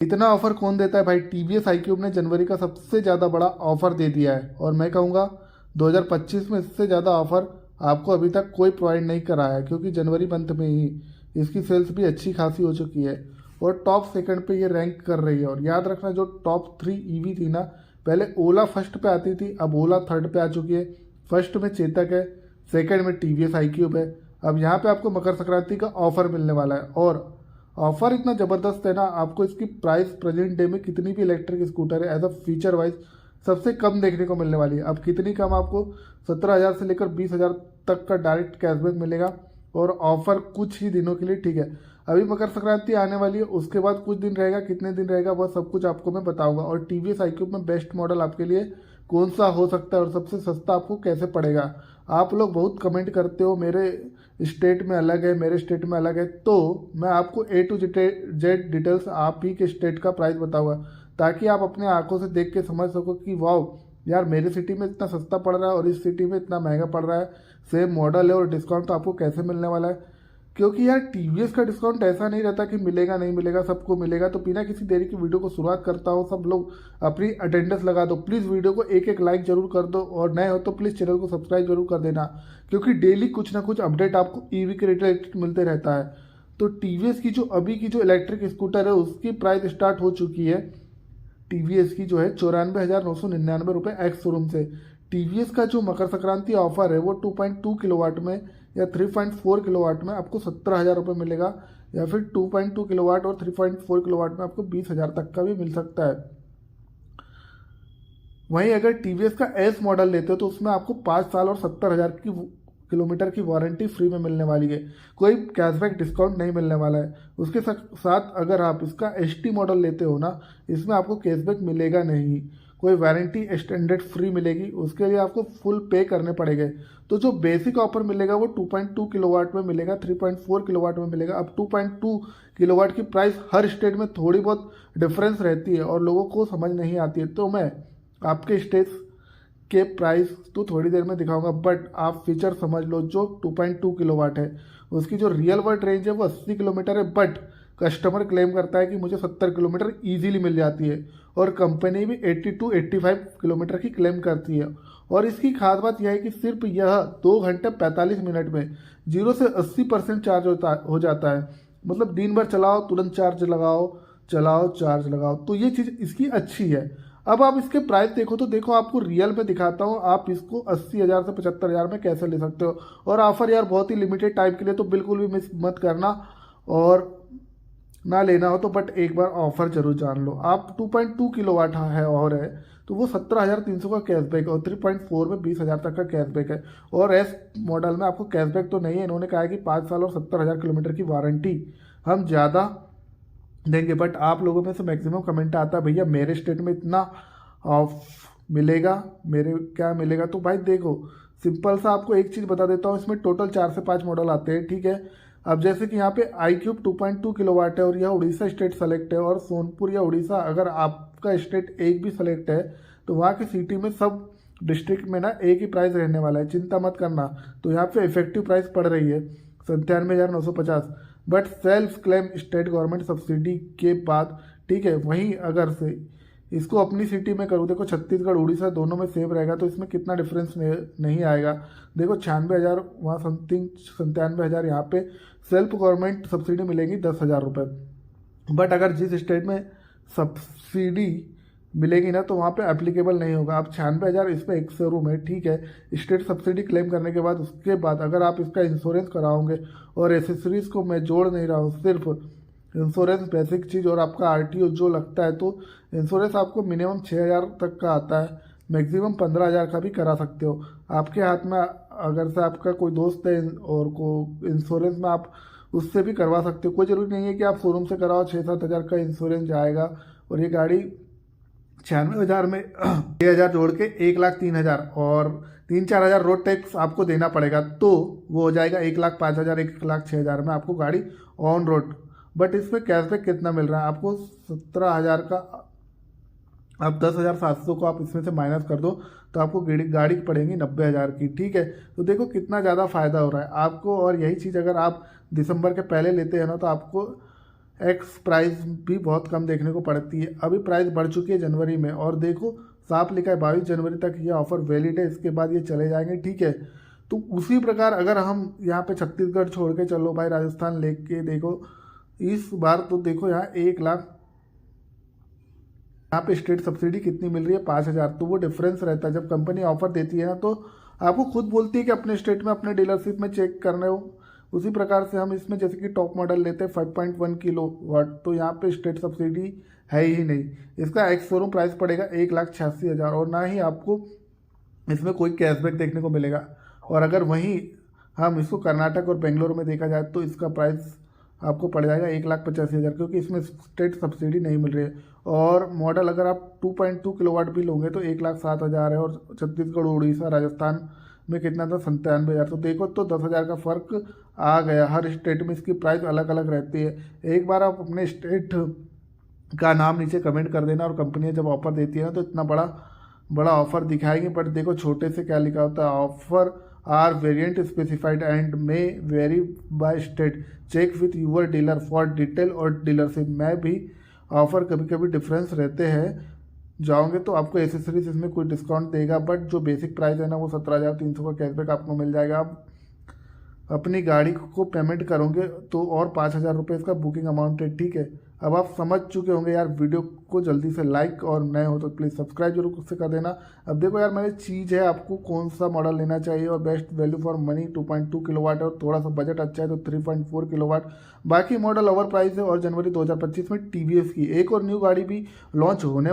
इतना ऑफर कौन देता है भाई। टीवीएस iQube ने जनवरी का सबसे ज़्यादा बड़ा ऑफर दे दिया है, और मैं कहूँगा 2025 में इससे ज़्यादा ऑफर आपको अभी तक कोई प्रोवाइड नहीं करा है, क्योंकि जनवरी मंथ में ही इसकी सेल्स भी अच्छी खासी हो चुकी है और टॉप सेकंड पे ये रैंक कर रही है। और याद रखना, जो टॉप 3 ईवी थी ना, पहले ओला फर्स्ट पे आती थी, अब ओला थर्ड पे आ चुकी है। फर्स्ट में चेतक है, सेकंड में टीवीएस iQube है। अब यहाँ पे आपको मकर संक्रांति का ऑफर मिलने वाला है, और ऑफर इतना ज़बरदस्त है ना, आपको इसकी प्राइस प्रेजेंट डे में कितनी भी इलेक्ट्रिक स्कूटर है एज अ फीचर वाइज सबसे कम देखने को मिलने वाली है। अब कितनी कम, आपको 17,000 से लेकर 20,000 तक का डायरेक्ट कैशबैक मिलेगा, और ऑफर कुछ ही दिनों के लिए, ठीक है। अभी मकर संक्रांति आने वाली है, उसके बाद कुछ दिन रहेगा, कितने दिन रहेगा वह सब कुछ आपको मैं बताऊंगा। और टीवीएस iQube में बेस्ट मॉडल आपके लिए कौन सा हो सकता है और सबसे सस्ता आपको कैसे पड़ेगा। आप लोग बहुत कमेंट करते हो मेरे स्टेट में अलग है, मेरे स्टेट में अलग है, तो मैं आपको A to Z डिटेल्स आप ही के स्टेट का प्राइस बताऊंगा, ताकि आप अपने आंखों से देख के समझ सको कि वाह यार, मेरी सिटी में इतना सस्ता पड़ रहा है और इस सिटी में इतना महंगा पड़ रहा है, सेम मॉडल है और डिस्काउंट तो आपको कैसे मिलने वाला है। क्योंकि यार टीवीएस का डिस्काउंट ऐसा नहीं रहता कि मिलेगा नहीं मिलेगा, सबको मिलेगा। तो बिना किसी देरी की वीडियो को शुरुआत करता हूँ। सब लोग अपनी अटेंडेंस लगा दो, प्लीज़ वीडियो को एक एक लाइक जरूर कर दो, और नए हो तो प्लीज़ चैनल को सब्सक्राइब जरूर कर देना, क्योंकि डेली कुछ ना कुछ अपडेट आपको ईवी के रिलेटेड मिलते रहता है। तो टीवीएस की जो अभी की जो इलेक्ट्रिक स्कूटर है उसकी प्राइस स्टार्ट हो चुकी है, टीवीएस की जो है 94,999 एक्स शोरूम से। टीवीएस का जो मकर संक्रांति ऑफर है वो 2.2 किलोवाट में या 3.4 किलोवाट में आपको 17,000 रुपये मिलेगा, या फिर 2.2 किलोवाट और 3.4 किलोवाट में आपको 20,000 तक का भी मिल सकता है। वहीं अगर टीवीएस का एस मॉडल लेते हो तो उसमें आपको 5 साल और 70,000 की किलोमीटर की वारंटी फ्री में मिलने वाली है, कोई कैशबैक डिस्काउंट नहीं मिलने वाला है। उसके साथ अगर आप इसका एसटी मॉडल लेते हो ना, इसमें आपको कैशबैक मिलेगा नहीं, कोई वारंटी एक्सटेंडेड फ्री मिलेगी, उसके लिए आपको फुल पे करने पड़ेंगे। तो जो बेसिक ऑफर मिलेगा वो 2.2 किलोवाट में मिलेगा, 3.4 किलोवाट में मिलेगा। अब 2.2 किलोवाट की प्राइस हर स्टेट में थोड़ी बहुत डिफरेंस रहती है और लोगों को समझ नहीं आती है, तो मैं आपके स्टेट के प्राइस तो थोड़ी देर में दिखाऊंगा, बट आप फीचर समझ लो। जो 2.2 किलोवाट है उसकी जो रियल वर्ल्ड रेंज है वो 80 किलोमीटर है, बट कस्टमर क्लेम करता है कि मुझे 70 किलोमीटर ईजिली मिल जाती है, और कंपनी भी 80 to 85 किलोमीटर की क्लेम करती है। और इसकी खास बात यह है कि सिर्फ यह 2 घंटे 45 मिनट में 0 से 80% चार्ज हो जाता है। मतलब दिन भर चलाओ, तुरंत चार्ज लगाओ, चलाओ चार्ज लगाओ, तो ये चीज़ इसकी अच्छी है। अब आप इसके प्राइस देखो, तो देखो आपको रियल में दिखाता हूँ, आप इसको 80,000 से 75,000 में कैसे ले सकते हो। और ऑफर यार बहुत ही लिमिटेड टाइम के लिए, तो बिल्कुल भी मिस मत करना, और ना लेना हो तो बट एक बार ऑफर जरूर जान लो। आप 2.2 किलोवाट है और है तो वो 17,300 का कैशबैक, और 3.4 में 20,000 तक का कैशबैक है। और एस मॉडल में आपको कैशबैक तो नहीं है, इन्होंने कहा है कि 5 साल और 70,000 किलोमीटर की वारंटी हम ज़्यादा देंगे। बट आप लोगों में से मैक्सिमम कमेंट आता है भैया मेरे स्टेट में इतना ऑफ मिलेगा, मेरे क्या मिलेगा। तो भाई देखो, सिंपल सा आपको एक चीज़ बता देता हूँ, इसमें टोटल 4 से 5 मॉडल आते हैं, ठीक है। अब जैसे कि यहाँ पे iQube 2.2 किलोवाट है और यह उड़ीसा स्टेट सेलेक्ट है, और सोनपुर या उड़ीसा अगर आपका स्टेट एक भी सेलेक्ट है तो वहाँ की सिटी में सब डिस्ट्रिक्ट में ना एक ही प्राइस रहने वाला है, चिंता मत करना। तो यहाँ पे इफेक्टिव प्राइस पड़ रही है 97,950, but self claim state government subsidy के बाद, ठीक है। वहीं अगर से इसको अपनी सिटी में करूँ, देखो छत्तीसगढ़ उड़ीसा दोनों में सेम रहेगा, तो इसमें कितना डिफरेंस नहीं आएगा। देखो 96,000 वहाँ समथिंग, 97,000 यहाँ पे सेल्फ गवर्नमेंट सब्सिडी मिलेगी 10,000 रुपये। बट अगर जिस स्टेट में सब्सिडी मिलेगी ना तो वहाँ पे एप्लीकेबल नहीं होगा। आप 96,000 इस पर एक शोरूम है, ठीक है। स्टेट सब्सिडी क्लेम करने के बाद, उसके बाद अगर आप इसका इंश्योरेंस कराओगे, और एसेसरीज को मैं जोड़ नहीं रहा हूँ, सिर्फ इंश्योरेंस बेसिक चीज़ और आपका आरटीओ जो लगता है, तो इंश्योरेंस आपको मिनिमम 6,000 तक का आता है, मैक्सिमम 15,000 का भी करा सकते हो। आपके हाथ में अगर से आपका कोई दोस्त है और को इंश्योरेंस में, आप उससे भी करवा सकते हो। कोई ज़रूरी नहीं है कि आप शोरूम से कराओ, 6-7 हज़ार का इंश्योरेंस जाएगा। और ये गाड़ी 96,000 में 6,000 जोड़ के 1,03,000 और 3-4 हज़ार रोड टैक्स आपको देना पड़ेगा, तो वो हो जाएगा 1,05,000, 1,06,000 में आपको गाड़ी ऑन रोड। बट इसमें कैशबैक कितना मिल रहा है आपको? 17,000 का। अब 10,700 को आप इसमें से माइनस कर दो तो आपको गाड़ी की पड़ेगी 90,000 की, ठीक है। तो देखो कितना ज़्यादा फायदा हो रहा है आपको। और यही चीज़ अगर आप दिसंबर के पहले लेते हैं ना तो आपको एक्स प्राइस भी बहुत कम देखने को पड़ती है। अभी प्राइस बढ़ चुकी है जनवरी में, और देखो साफ लिखा है 22 जनवरी तक ये ऑफ़र वैलिड है, इसके बाद ये चले जाएंगे, ठीक है। तो उसी प्रकार अगर हम यहाँ पे छत्तीसगढ़ छोड़ के चलो भाई, राजस्थान लेके देखो, इस बार तो देखो यहाँ 1 लाख, यहाँ पे स्टेट सब्सिडी कितनी मिल रही है, 5,000। तो वो डिफरेंस रहता है जब कंपनी ऑफर देती है ना, तो आपको खुद बोलती है कि अपने स्टेट में अपने डीलरशिप में चेक करने हो। उसी प्रकार से हम इसमें जैसे कि टॉप मॉडल लेते हैं 5.1 किलो वाट, तो यहाँ पे स्टेट सब्सिडी है ही नहीं। इसका एक्स शोरूम प्राइस पड़ेगा 1,86,000, और ना ही आपको इसमें कोई कैशबैक देखने को मिलेगा। और अगर वहीं हम इसको कर्नाटक और बेंगलोर में देखा जाए तो इसका प्राइस आपको पड़ जाएगा 1,85,000, क्योंकि इसमें स्टेट सब्सिडी नहीं मिल रही है। और मॉडल अगर आप 2.2 किलोवाट भी लोगे तो 1,07,000 है, और छत्तीसगढ़, उड़ीसा, राजस्थान में कितना था, 97,000। तो देखो तो 10,000 का फ़र्क आ गया। हर स्टेट में इसकी प्राइस अलग अलग रहती है। एक बार आप अपने स्टेट का नाम नीचे कमेंट कर देना, और कंपनियां जब ऑफर देती है ना तो इतना बड़ा बड़ा ऑफर दिखाएंगे, बट देखो छोटे से क्या लिखा होता है, offer are variant specified and may vary by state, check with your dealer for detail और डीलरशिप। में भी ऑफर कभी कभी डिफरेंस रहते हैं, जाओगे तो आपको एसेसरीज इसमें कोई डिस्काउंट देगा, बट जो बेसिक प्राइस है ना वो 17,300 का कैशबैक आपको मिल जाएगा। आप अपनी गाड़ी को पेमेंट करोगे तो और 5,000 रुपये इसका बुकिंग अमाउंट है, ठीक है। अब आप समझ चुके होंगे यार। वीडियो को जल्दी से लाइक, और नए हो तो प्लीज़ सब्सक्राइब जरूर से कर देना। अब देखो यार, मैंने चीज़ है आपको कौन सा मॉडल लेना चाहिए, और best value for money 2.2 kilowatt है, और थोड़ा सा बजट अच्छा है तो 3.4 किलोवाट। बाकी मॉडल ओवर प्राइस है। और जनवरी 2025 में टीवीएस की एक और न्यू गाड़ी भी लॉन्च होने